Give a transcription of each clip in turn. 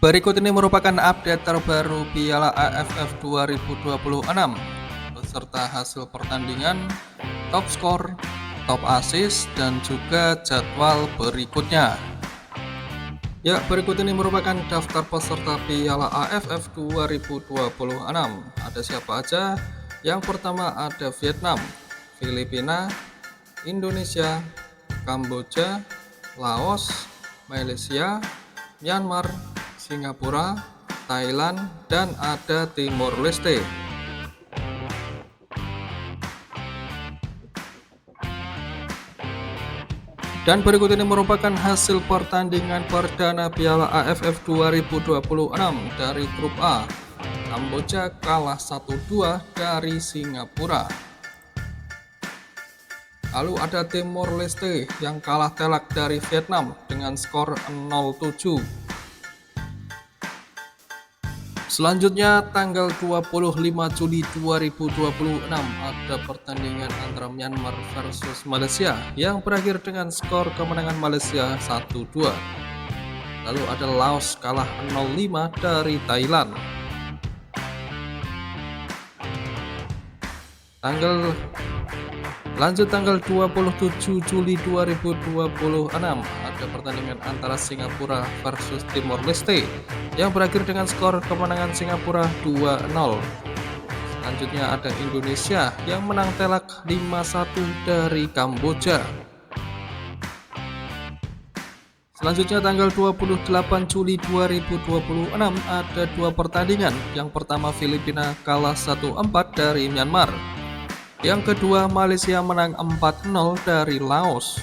Berikut ini merupakan update terbaru Piala AFF 2026 beserta hasil pertandingan, top skor, top assist, dan juga jadwal berikutnya. Ya, berikut ini merupakan daftar peserta Piala AFF 2026. Ada siapa aja? Yang pertama ada Vietnam, Filipina, Indonesia, Kamboja, Laos, Malaysia, Myanmar, Singapura, Thailand, dan ada Timor Leste. Dan berikut ini merupakan hasil pertandingan perdana Piala AFF 2026 dari grup A. Kamboja kalah 1-2 dari Singapura. Lalu ada Timor Leste yang kalah telak dari Vietnam dengan skor 0-7. Selanjutnya tanggal 25 Juli 2026 ada pertandingan antara Myanmar versus Malaysia yang berakhir dengan skor kemenangan Malaysia 1-2. Lalu ada Laos kalah 0-5 dari Thailand. Tanggal 27 Juli 2026 ada pertandingan antara Singapura versus Timor Leste yang berakhir dengan skor kemenangan Singapura 2-0. Selanjutnya ada Indonesia yang menang telak 5-1 dari Kamboja. Selanjutnya tanggal 28 Juli 2026 ada dua pertandingan. Yang pertama Filipina kalah 1-4 dari Myanmar. Yang kedua Malaysia menang 4-0 dari Laos.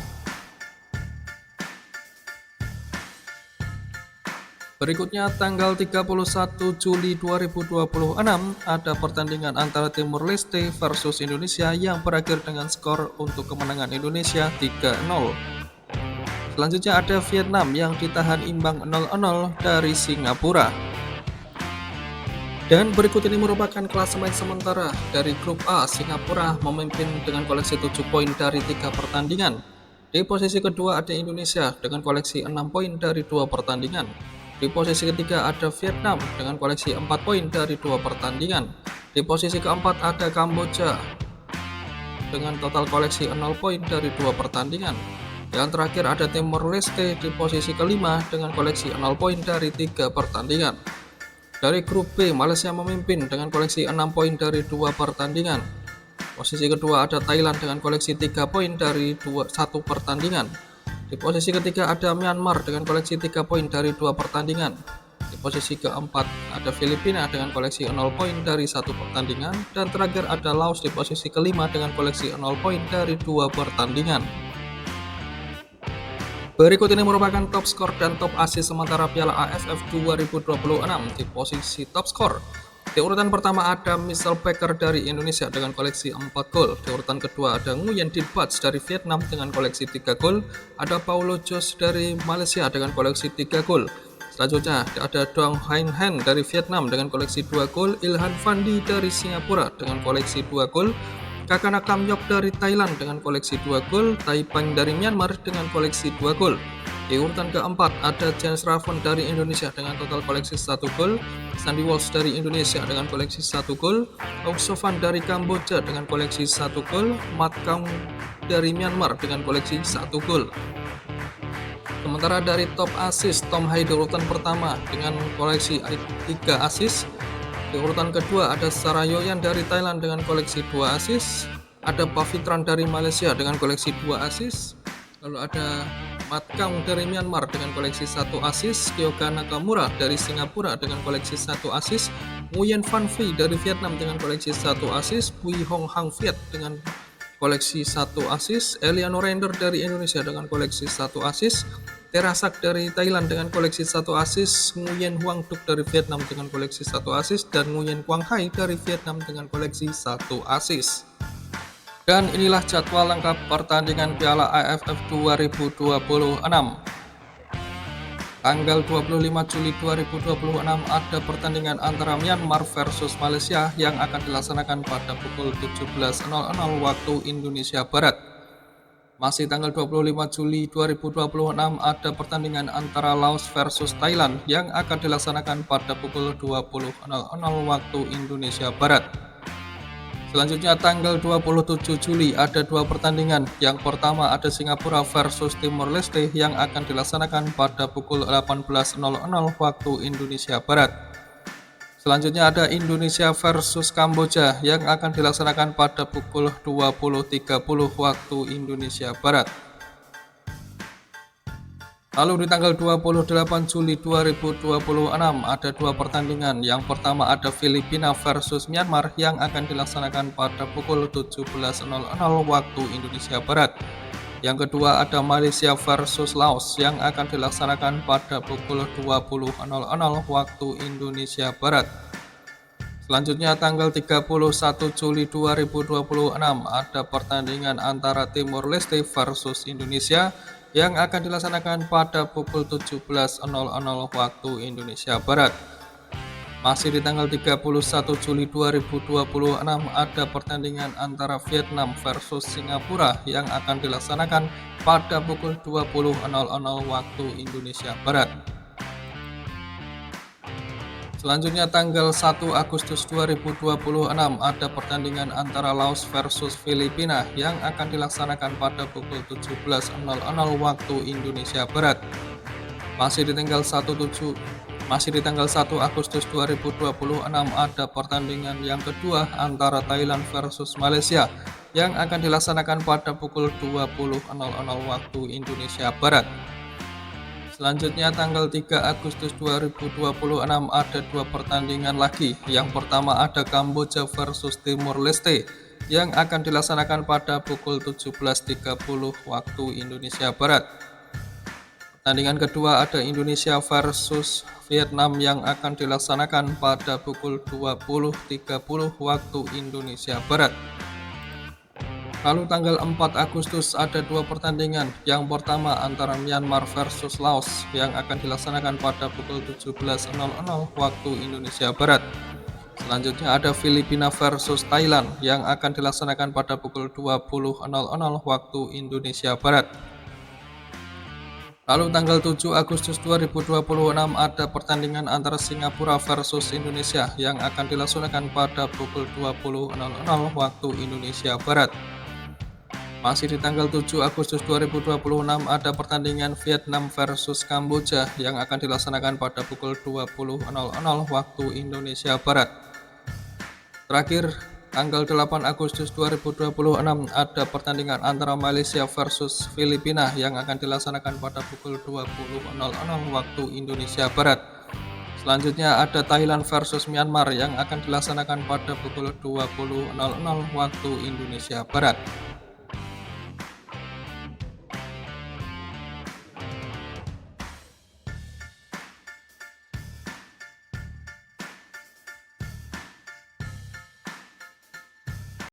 Berikutnya tanggal 31 Juli 2026 ada pertandingan antara Timor Leste versus Indonesia yang berakhir dengan skor untuk kemenangan Indonesia 3-0. Selanjutnya ada Vietnam yang ditahan imbang 0-0 dari Singapura. Dan berikut ini merupakan klasemen sementara dari grup A. Singapura memimpin dengan koleksi 7 poin dari 3 pertandingan. Di posisi kedua ada Indonesia dengan koleksi 6 poin dari 2 pertandingan. Di posisi ketiga ada Vietnam dengan koleksi 4 poin dari 2 pertandingan. Di posisi keempat ada Kamboja dengan total koleksi 0 poin dari 2 pertandingan. Yang terakhir ada Timor Leste di posisi kelima dengan koleksi 0 poin dari 3 pertandingan. Dari grup B, Malaysia memimpin dengan koleksi 6 poin dari 2 pertandingan. Posisi kedua ada Thailand dengan koleksi 3 poin dari 1 pertandingan. Di posisi ketiga ada Myanmar dengan koleksi 3 poin dari 2 pertandingan. Di posisi keempat ada Filipina dengan koleksi 0 poin dari 1 pertandingan. Dan terakhir ada Laos di posisi kelima dengan koleksi 0 poin dari 2 pertandingan. Berikut ini merupakan top skor dan top assist sementara Piala AFF 2026. Di posisi top skor, di urutan pertama ada Michelle Baker dari Indonesia dengan koleksi 4 gol. Di urutan kedua ada Nguyen Dit Bach dari Vietnam dengan koleksi 3 gol. Ada Paulo Jos dari Malaysia dengan koleksi 3 gol. Selanjutnya ada Dong Hain Han dari Vietnam dengan koleksi 2 gol. Ilhan Fandi dari Singapura dengan koleksi 2 gol. Kakana Kamyok dari Thailand dengan koleksi 2 gol, Taipang dari Myanmar dengan koleksi 2 gol. Di urutan keempat ada James Raven dari Indonesia dengan total koleksi 1 gol, Sandy Walsh dari Indonesia dengan koleksi 1 gol, Aung Sofan dari Kamboja dengan koleksi 1 gol, Mat Kaung dari Myanmar dengan koleksi 1 gol. Sementara dari top assist, Tom Hai di urutan pertama dengan koleksi 3 assist. Di urutan kedua ada Sarayoyan dari Thailand dengan koleksi 2 assist. Ada Pavitran dari Malaysia dengan koleksi 2 assist. Lalu ada Mat Kaung dari Myanmar dengan koleksi 1 assist. Kyoga Nakamura dari Singapura dengan koleksi 1 assist. Nguyen Van Phi dari Vietnam dengan koleksi 1 assist. Bui Hong Hang Viet dengan koleksi 1 assist. Eliano Render dari Indonesia dengan koleksi 1 assist. Terasak dari Thailand dengan koleksi 1 assist, Nguyen Huang Duc dari Vietnam dengan koleksi 1 assist, dan Nguyen Quang Hai dari Vietnam dengan koleksi 1 assist. Dan inilah jadwal lengkap pertandingan Piala AFF 2026. Tanggal 25 Juli 2026 ada pertandingan antara Myanmar versus Malaysia yang akan dilaksanakan pada pukul 17.00 waktu Indonesia Barat. Masih tanggal 25 Juli 2026 ada pertandingan antara Laos versus Thailand yang akan dilaksanakan pada pukul 20.00 waktu Indonesia Barat. Selanjutnya tanggal 27 Juli ada dua pertandingan. Yang pertama ada Singapura versus Timor Leste yang akan dilaksanakan pada pukul 18.00 waktu Indonesia Barat. Selanjutnya ada Indonesia versus Kamboja yang akan dilaksanakan pada pukul 20.30 waktu Indonesia Barat. Lalu di tanggal 28 Juli 2026 ada dua pertandingan. Yang pertama ada Filipina versus Myanmar yang akan dilaksanakan pada pukul 17.00 waktu Indonesia Barat. Yang kedua ada Malaysia versus Laos yang akan dilaksanakan pada pukul 20.00 waktu Indonesia Barat. Selanjutnya tanggal 31 Juli 2026 ada pertandingan antara Timor Leste versus Indonesia yang akan dilaksanakan pada pukul 17.00 waktu Indonesia Barat. Masih di tanggal 31 Juli 2026 ada pertandingan antara Vietnam versus Singapura yang akan dilaksanakan pada pukul 20.00 waktu Indonesia Barat. Selanjutnya tanggal 1 Agustus 2026 ada pertandingan antara Laos versus Filipina yang akan dilaksanakan pada pukul 17.00 waktu Indonesia Barat. Masih di tanggal 1 Agustus 2026 ada pertandingan yang kedua antara Thailand versus Malaysia yang akan dilaksanakan pada pukul 20.00 waktu Indonesia Barat. Selanjutnya tanggal 3 Agustus 2026 ada dua pertandingan lagi. Yang pertama ada Kamboja versus Timor Leste yang akan dilaksanakan pada pukul 17.30 waktu Indonesia Barat. Pertandingan kedua ada Indonesia versus Vietnam yang akan dilaksanakan pada pukul 20.30 waktu Indonesia Barat. Lalu tanggal 4 Agustus ada dua pertandingan. Yang pertama antara Myanmar versus Laos yang akan dilaksanakan pada pukul 17.00 waktu Indonesia Barat. Selanjutnya ada Filipina versus Thailand yang akan dilaksanakan pada pukul 20.00 waktu Indonesia Barat. Lalu tanggal 7 Agustus 2026 ada pertandingan antara Singapura versus Indonesia yang akan dilaksanakan pada pukul 20.00 waktu Indonesia Barat. Masih di tanggal 7 Agustus 2026 ada pertandingan Vietnam versus Kamboja yang akan dilaksanakan pada pukul 20.00 waktu Indonesia Barat. Terakhir, tanggal 8 Agustus 2026 ada pertandingan antara Malaysia versus Filipina yang akan dilaksanakan pada pukul 20.00 waktu Indonesia Barat. Selanjutnya ada Thailand versus Myanmar yang akan dilaksanakan pada pukul 20.00 waktu Indonesia Barat.